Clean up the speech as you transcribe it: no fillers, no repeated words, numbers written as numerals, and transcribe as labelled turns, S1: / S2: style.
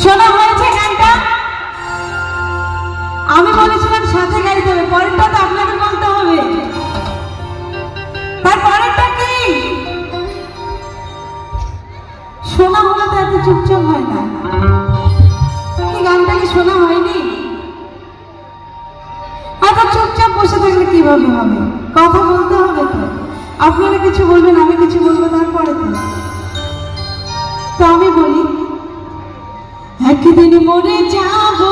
S1: শোনা হয়েছে গানটা? আমি বলেছিলাম সাথে গাইতে হবে, পরেরটা তো আপনাকে বলতে হবে। তার পরেরটা কি? শোনা হলে তো এত চুপচাপ হয় না। এই গানটা কি শোনা হয়নি? এত চুপচাপ বসে থাকলে কিভাবে হবে? কথা বলতে হবে তো। আপনারা কিছু বলবেন, আমি কিছু বলবো, তারপরে তো আমি বলি একদিন মরে যাবো